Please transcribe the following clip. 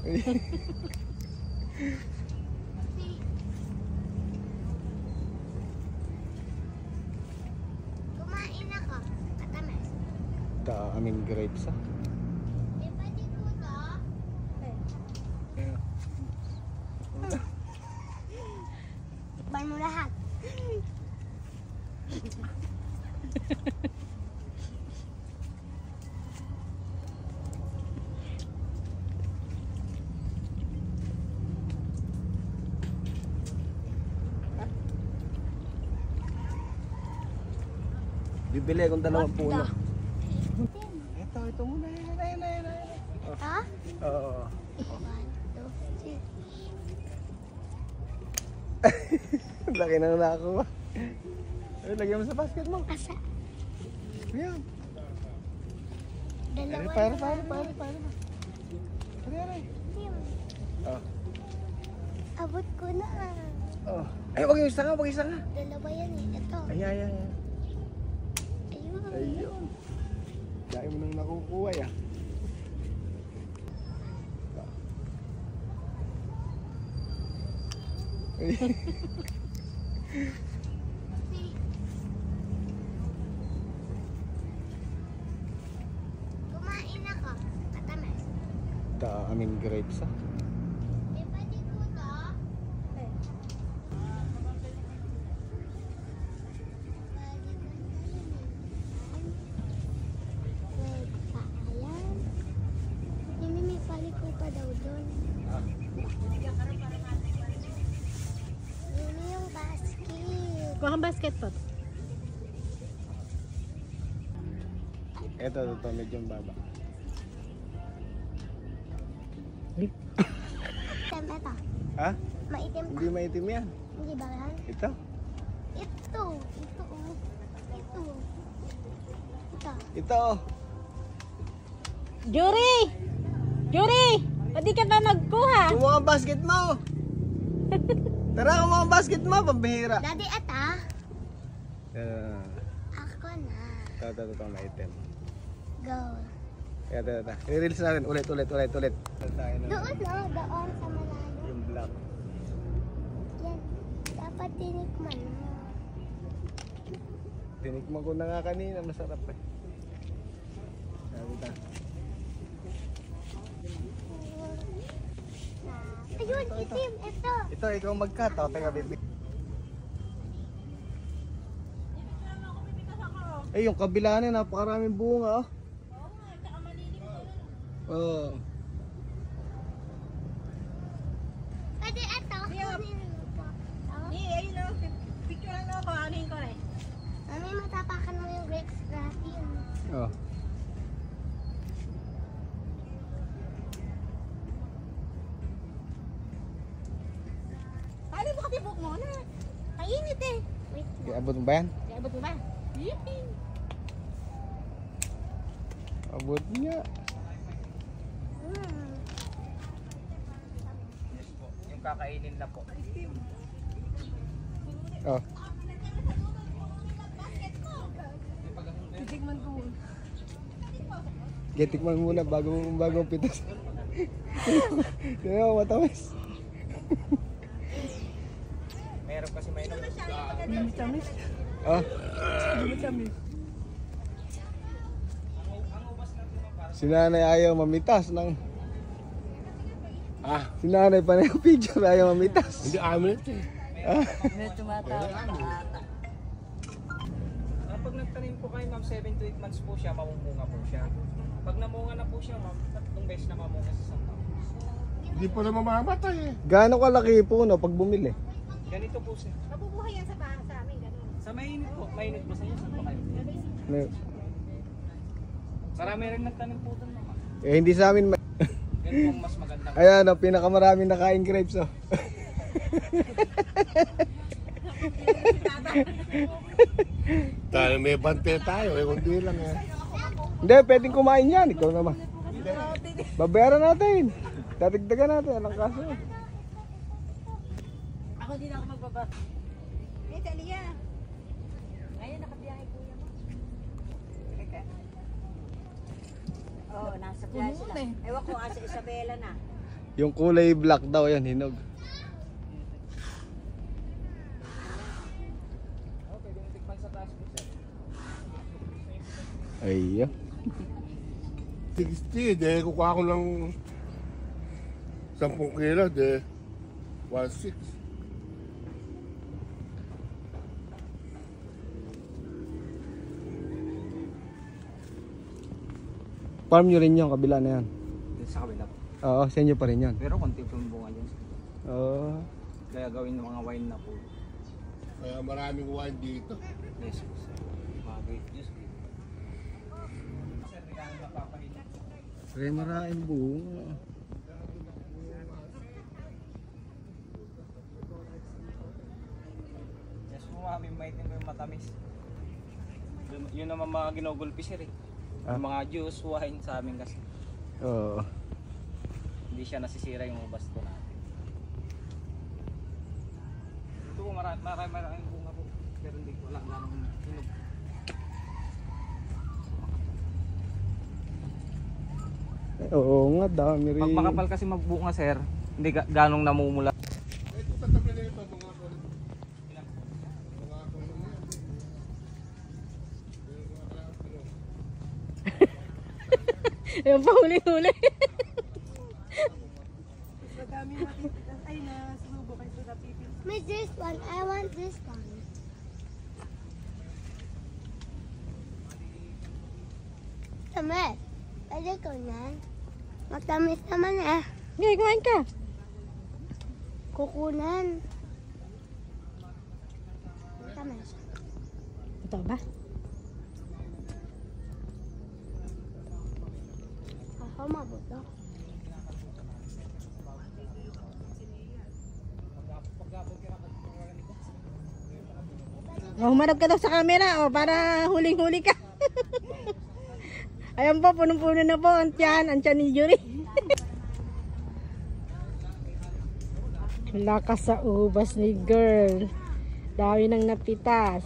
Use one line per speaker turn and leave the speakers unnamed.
Kumain ako. Katamis.
Daming grapes ah.
Eh, pwede ko to? Tikman mo lahat.
Bibili akong 2 puno.
What
Ito muna. Yan.
Ha?
Oo.
1, 2, 3.
Laki na nakakuha. Ay, lagyan mo sa basket mo.
Asa?
Ayan.
Dalawa
Para.
na.
Aray. Oh.
Abot ko na.
Oh. Ay, wag yung isa nga.
Dalawa yan eh. Ito.
Ayan.
Ayun.
Ayun. Dahil mo nang nakukuha ya.
Kumain ako. Katamis.
Daming grapes ah.
Eh, pwede ko to? Ayan. May paliko pa daw doon. Yun yung basket.
Kuha kang basket po.
Ito, medyo baba.
Item ito.
Ha?
Maitim pa.
Hindi maitim yan.
Hindi ba yan?
Ito?
Ito.
Ito.
Jury! Pwede ka na nagkuha.
Kumuha ang basket mo. Tara, kumuha ang basket mo. Pambihira.
Daddy, ata.
Yan.
Ako na.
Ito, maitim.
Go.
Ito. I-reels natin. Ulit.
Doon sa malayo.
Yung black.
Yan. Dapat tinikman mo.
Tinikman ko na nga kanina. Masarap eh.
Ayun, itim. Ito.
Ito, ikaw mag-cut. Teka, baby. Eh, yung kabila na, napakaraming bunga. Oh.
Pwede ito.
Ayun o. Picture lang ako. Anuhin ko eh.
Mami, matapakan mo yung grapes natin.
Oh.
Paano mo katibok mo na? Kainit eh.
Wait.
Abot mo ba yan?
Abot mo ba? Yippee!
Abot niya.
Yung kakainin na po.
Oh.
Titigman ko.
Getikman muna bago pitas. Kaya matamis.
Meron kasi may
Tamis.
Ah. Si nanay ayaw mamitas ng... Si nanay pa na yung picture ayaw mamitas.
Hindi amin ito eh. Pag nagtanim po kayo ma'am, 7 to 8 months po siya, mamumunga po siya. Pag namunga na po siya ma'am, 3 beses na mamunga sa isang taon.
Hindi pa na mamamatay eh.
Gaano kalaki po no pag bumili?
Ganito po siya.
Mabubuhay yan sa amin. Ganun.
Sa mainit po sa inyo, saan po kayo? Marami rin nagtanim po doon naman.
Eh hindi sa amin.
Ganun po mas magandang.
Ayan o, pinakamaraming nakain grapes oh.
Tayo may bante tayo eh, kundi lang eh.
Hindi, pwedeng kumain yan. Ikaw naman. Babayaran natin. Tatigdagan natin. Anong kaso?
Ako din ako magbaba. Eh, Talia. Ayun, nakabiyahe po yan. Oo, nasa biyahe sila. Ewan ko, sa Isabela na.
Yung kulay black daw yan, hinog.
Oh, pwede mo tikman sa taas po sir.
Ayun.
60, de kukuha ko ng 10 kilo, de 1.6.
Farm nyo rin yung kabila na yan.
Dito sa kabila po.
Oo, sa inyo pa rin yan.
Pero konti po yung bunga dyan.
Oo.
Kaya gawin ng mga wine na po.
Kaya maraming wine dito.
Yes po sir. Mga grape juice. Sir, regalo na papahinga.
Kaya maraming bunga.
Yes po mami, maitin ko yung matamis. Yun naman mga ginugulpi sir eh.
Ah?
Yung mga juice, wine sa amin kasi.
Oo.
Hindi siya nasisira yung ubas ko natin. Ito po maraming bunga po. Pero hindi ko alam ganong hinog.
Oo nga, dami rin.
Pag makapal kasi magbunga sir, hindi ganong namumula.
Ito sa tabi na ito, mga kulit.
Yung pahuli-huli.
Miss, this one. I want this one. Tamis. Pwede ko yan. Matamis naman eh.
Ngayon, kumain ka.
Kukunan. Tamis.
Ito ba?
Ako mabuto.
Oh, humarap ka daw sa camera para huling-huli ka. Ayan po, punong-puno na po ang tiyan ni Yuri. Lakas sa ubas ni girl. Dami nang napitas.